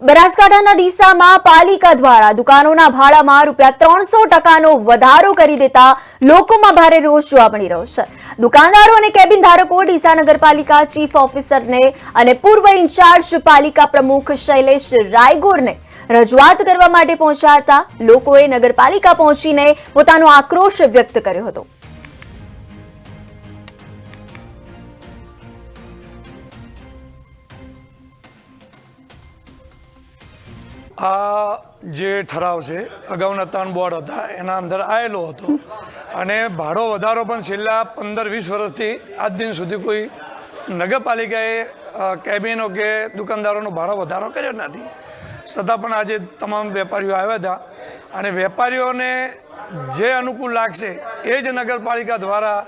બનાસકાંઠાના ડીસામાં પાલિકા દ્વારા દુકાનોના ભાડામાં ₹300નો વધારો કરી દેતા લોકોમાં ભારે રોષ જોવા મળી રહ્યો છે। દુકાનદારો અને કેબિન ધારકો ડીસા નગરપાલિકા ચીફ ઓફિસરને અને પૂર્વ ઇન્ચાર્જ પાલિકા પ્રમુખ શૈલેષ રાયગોરને રજૂઆત કરવા માટે પહોંચ્યા હતા। લોકોએ નગરપાલિકા પહોંચીને પોતાનો આક્રોશ વ્યક્ત કર્યો હતો। આ જે ઠરાવ છે અગાઉના 3 બોર્ડ હતા એના અંદર આવેલો હતો અને ભાડો વધારો પણ છેલ્લા 15-20 વર્ષથી આજ દિન સુધી કોઈ નગરપાલિકાએ કેબિનો કે દુકાનદારોનો ભાડો વધારો કર્યો નથી। છતાં પણ આજે તમામ વેપારીઓ આવ્યા હતા અને વેપારીઓને જે અનુકૂળ લાગશે એ જ નગરપાલિકા દ્વારા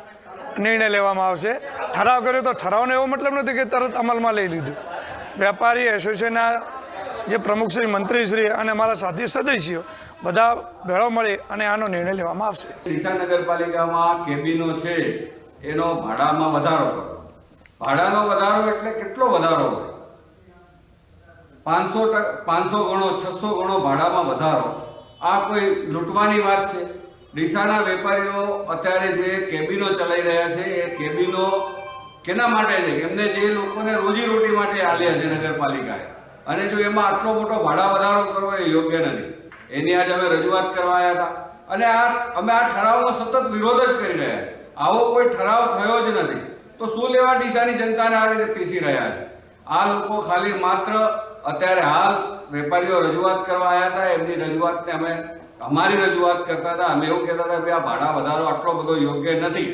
નિર્ણય લેવામાં આવશે। ઠરાવ કર્યો તો ઠરાવનો એવો મતલબ નથી કે તરત અમલમાં લઈ લીધું। વેપારી એસોસિએશનના જે પ્રમુખશ્રી, મંત્રીશ્રી અને અમારા સાથી સદસ્યો બધા ભેળો મળી અને આનો નિર્ણય લેવામાં આવશે। ડીસા નગરપાલિકામાં કેબિનો છે એનો ભાડામાં વધારો કરો। ભાડાનો વધારો એટલે કેટલો વધારો હોય? 500 ગણો, 600 ગણો ભાડામાં વધારો। આ કોઈ લૂંટવાની વાત છે? ડીસાના વેપારીઓ અત્યારે જે કેબિનો ચલાવી રહ્યા છે એ કેબિનો કેના માટે છે? એમને જે લોકોને રોજીરોટી માટે આલ્યા છે નગરપાલિકાએ, અને જો એમાં આટલો મોટો ભાડા વધારો કરવો એ યોગ્ય નથી। એની આજ અમે રજૂઆત કરવા આવ્યા હતા અને અમે આ ઠરાવનો સતત વિરોધ જ કરી રહ્યા છીએ। આવો કોઈ ઠરાવ થયો જ નથી તો શું લેવા ડીસાની જનતાને આ રીતે પીસી રહ્યા છે? આ લોકો ખાલી માત્ર અત્યારે હાલ વેપારીઓ રજૂઆત કરવા આવ્યા હતા, એમની રજૂઆતને અમે અમારી રજૂઆત કરતા હતા। અમે એવું કહેતા હતા કે આ ભાડા વધારો આટલો બધો યોગ્ય નથી।